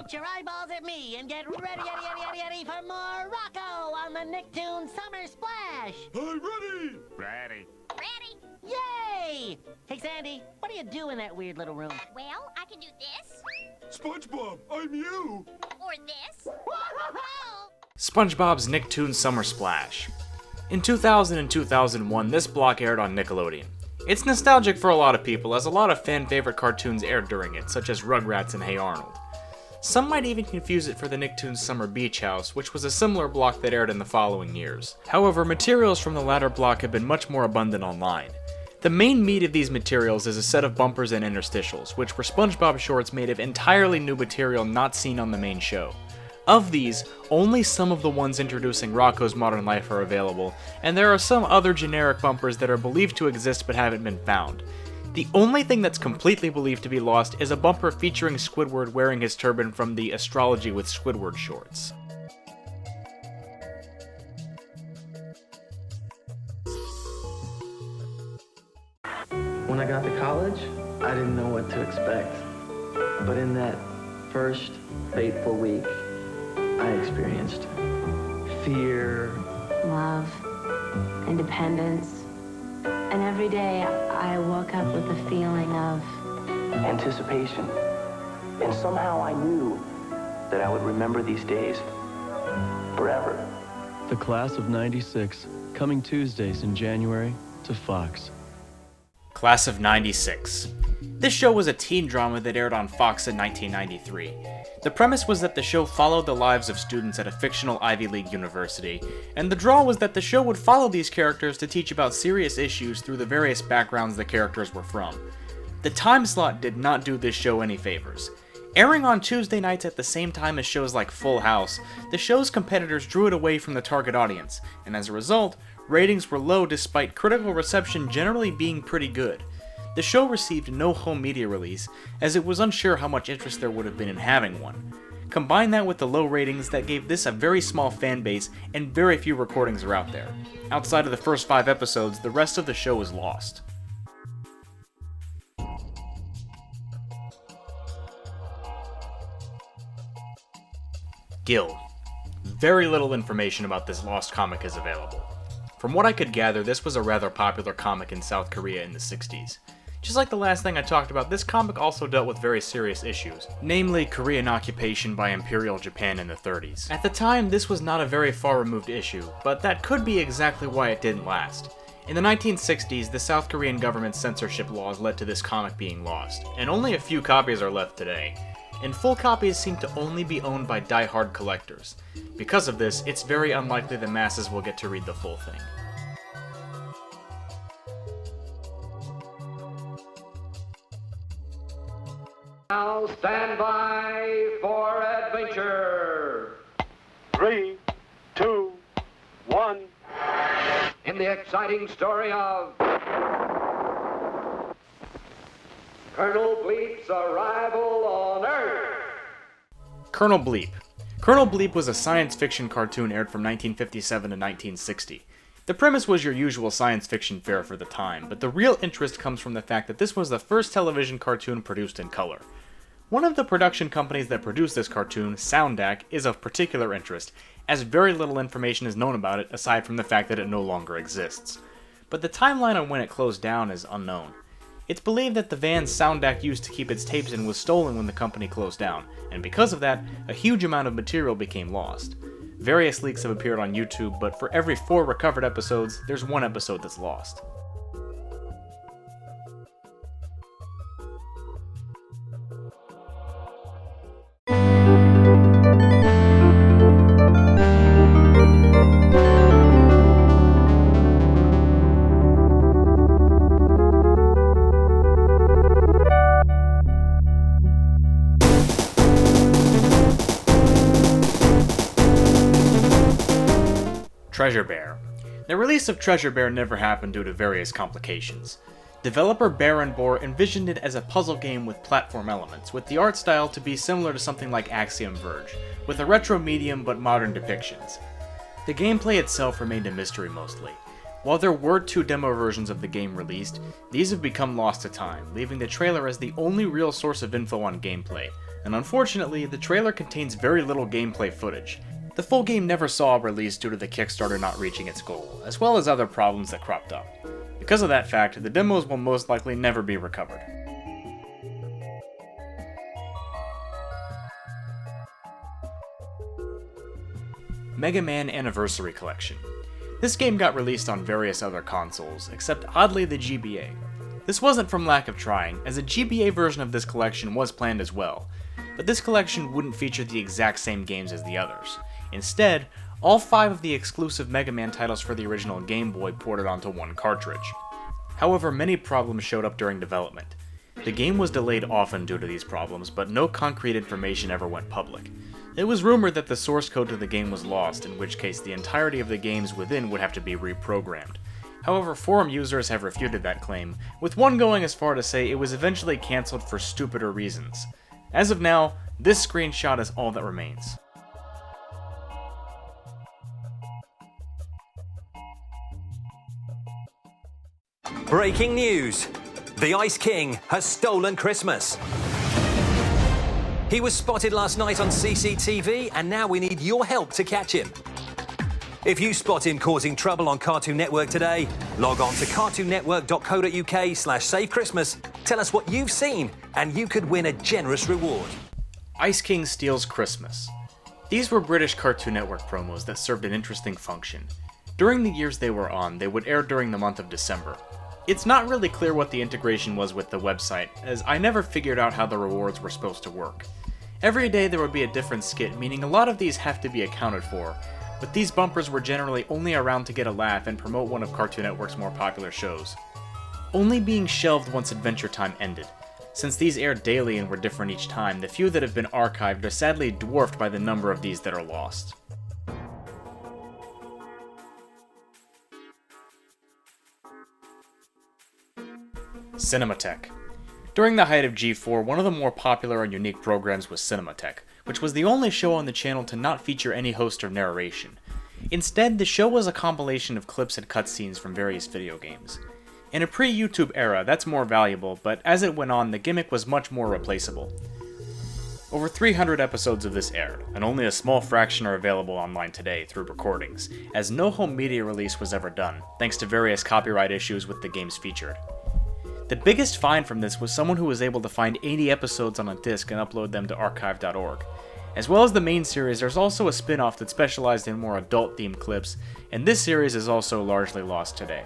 Shoot your eyeballs at me and get ready for more Rocco on the Nicktoons Summer Splash! I'm ready! Ready. Ready? Yay! Hey, Sandy, what do you do in that weird little room? Well, I can do this, SpongeBob, I'm you! or this. SpongeBob's Nicktoons Summer Splash. In 2000 and 2001, this block aired on Nickelodeon. It's nostalgic for a lot of people, as a lot of fan-favorite cartoons aired during it, such as Rugrats and Hey Arnold. Some might even confuse it for the Nicktoons Summer Beach House, which was a similar block that aired in the following years. However, materials from the latter block have been much more abundant online. The main meat of these materials is a set of bumpers and interstitials, which were SpongeBob shorts made of entirely new material not seen on the main show. Of these, only some of the ones introducing Rocco's Modern Life are available, and there are some other generic bumpers that are believed to exist but haven't been found. The only thing that's completely believed to be lost is a bumper featuring Squidward wearing his turban from the Astrology with Squidward shorts. When I got to college, I didn't know what to expect. But in that first fateful week, I experienced fear, love, independence, and every day I woke up with a feeling of anticipation. And somehow I knew that I would remember these days forever. The Class of '96, coming Tuesdays in January to Fox. Class of '96. This show was a teen drama that aired on Fox in 1993. The premise was that the show followed the lives of students at a fictional Ivy League university, and the draw was that the show would follow these characters to teach about serious issues through the various backgrounds the characters were from. The time slot did not do this show any favors. Airing on Tuesday nights at the same time as shows like Full House, the show's competitors drew it away from the target audience, and as a result, ratings were low despite critical reception generally being pretty good. The show received no home media release, as it was unsure how much interest there would have been in having one. Combine that with the low ratings that gave this a very small fan base, and very few recordings are out there. Outside of the first 5 episodes, the rest of the show is lost. Gil. Very little information about this lost comic is available. From what I could gather, this was a rather popular comic in South Korea in the 60s. Just like the last thing I talked about, this comic also dealt with very serious issues, namely Korean occupation by Imperial Japan in the 30s. At the time, this was not a very far removed issue, but that could be exactly why it didn't last. In the 1960s, the South Korean government's censorship laws led to this comic being lost, and only a few copies are left today. And full copies seem to only be owned by die-hard collectors. Because of this, it's very unlikely the masses will get to read the full thing. Now stand by for adventure. 3, 2, 1. In the exciting story of Colonel Bleep's arrival on Earth. Colonel Bleep. Colonel Bleep was a science fiction cartoon aired from 1957 to 1960. The premise was your usual science fiction fare for the time, but the real interest comes from the fact that this was the first television cartoon produced in color. One of the production companies that produced this cartoon, Soundac, is of particular interest, as very little information is known about it aside from the fact that it no longer exists. But the timeline on when it closed down is unknown. It's believed that the van Soundac used to keep its tapes in was stolen when the company closed down, and because of that, a huge amount of material became lost. Various leaks have appeared on YouTube, but for every 4 recovered episodes, there's 1 episode that's lost. Treasure Bear. The release of Treasure Bear never happened due to various complications. Developer Baron Bohr envisioned it as a puzzle game with platform elements, with the art style to be similar to something like Axiom Verge, with a retro medium but modern depictions. The gameplay itself remained a mystery mostly. While there were 2 demo versions of the game released, these have become lost to time, leaving the trailer as the only real source of info on gameplay, and unfortunately, the trailer contains very little gameplay footage. The full game never saw a release due to the Kickstarter not reaching its goal, as well as other problems that cropped up. Because of that fact, the demos will most likely never be recovered. Mega Man Anniversary Collection. This game got released on various other consoles, except oddly the GBA. This wasn't from lack of trying, as a GBA version of this collection was planned as well, but this collection wouldn't feature the exact same games as the others. Instead, all 5 of the exclusive Mega Man titles for the original Game Boy ported onto one cartridge. However, many problems showed up during development. The game was delayed often due to these problems, but no concrete information ever went public. It was rumored that the source code to the game was lost, in which case the entirety of the games within would have to be reprogrammed. However, forum users have refuted that claim, with one going as far to say it was eventually cancelled for stupider reasons. As of now, this screenshot is all that remains. Breaking news! The Ice King has stolen Christmas. He was spotted last night on CCTV, and now we need your help to catch him. If you spot him causing trouble on Cartoon Network today, log on to cartoonnetwork.co.uk/savechristmas, tell us what you've seen, and you could win a generous reward. Ice King Steals Christmas. These were British Cartoon Network promos that served an interesting function. During the years they were on, they would air during the month of December. It's not really clear what the integration was with the website, as I never figured out how the rewards were supposed to work. Every day there would be a different skit, meaning a lot of these have to be accounted for, but these bumpers were generally only around to get a laugh and promote one of Cartoon Network's more popular shows. Only being shelved once Adventure Time ended. Since these aired daily and were different each time, the few that have been archived are sadly dwarfed by the number of these that are lost. Cinematheque. During the height of G4, one of the more popular and unique programs was Cinematheque, which was the only show on the channel to not feature any host or narration. Instead, the show was a compilation of clips and cutscenes from various video games. In a pre-YouTube era, that's more valuable, but as it went on, the gimmick was much more replaceable. Over 300 episodes of this aired, and only a small fraction are available online today through recordings, as no home media release was ever done, thanks to various copyright issues with the games featured. The biggest find from this was someone who was able to find 80 episodes on a disc and upload them to archive.org. As well as the main series, there's also a spin-off that specialized in more adult-themed clips, and this series is also largely lost today.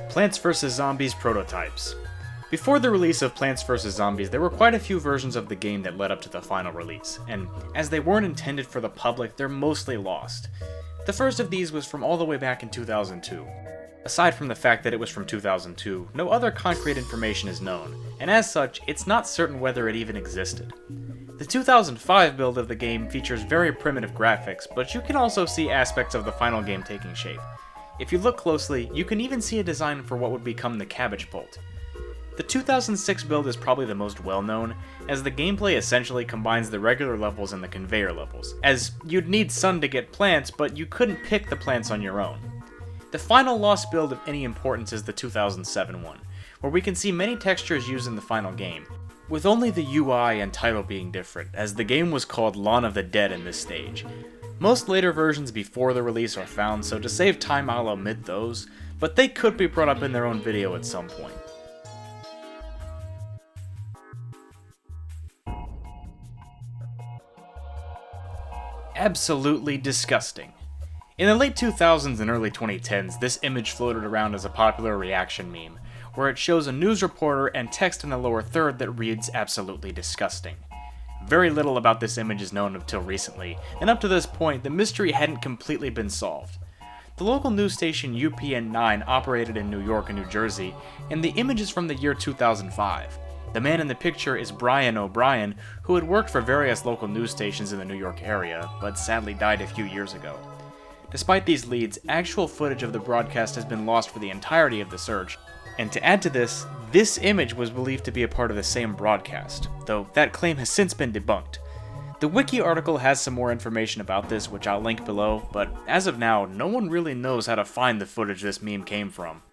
Plants vs. Zombies prototypes. Before the release of Plants vs. Zombies, there were quite a few versions of the game that led up to the final release, and as they weren't intended for the public, they're mostly lost. The first of these was from all the way back in 2002. Aside from the fact that it was from 2002, no other concrete information is known, and as such, it's not certain whether it even existed. The 2005 build of the game features very primitive graphics, but you can also see aspects of the final game taking shape. If you look closely, you can even see a design for what would become the Cabbage Bolt. The 2006 build is probably the most well-known, as the gameplay essentially combines the regular levels and the conveyor levels, as you'd need sun to get plants, but you couldn't pick the plants on your own. The final lost build of any importance is the 2007 one, where we can see many textures used in the final game, with only the UI and title being different, as the game was called Lawn of the Dead in this stage. Most later versions before the release are found, so to save time I'll omit those, but they could be brought up in their own video at some point. Absolutely disgusting. In the late 2000s and early 2010s, this image floated around as a popular reaction meme, where it shows a news reporter and text in the lower third that reads absolutely disgusting. Very little about this image is known until recently, and up to this point, the mystery hadn't completely been solved. The local news station UPN9 operated in New York and New Jersey, and the image is from the year 2005. The man in the picture is Brian O'Brien, who had worked for various local news stations in the New York area, but sadly died a few years ago. Despite these leads, actual footage of the broadcast has been lost for the entirety of the search, and to add to this, this image was believed to be a part of the same broadcast, though that claim has since been debunked. The wiki article has some more information about this, which I'll link below, but as of now, no one really knows how to find the footage this meme came from.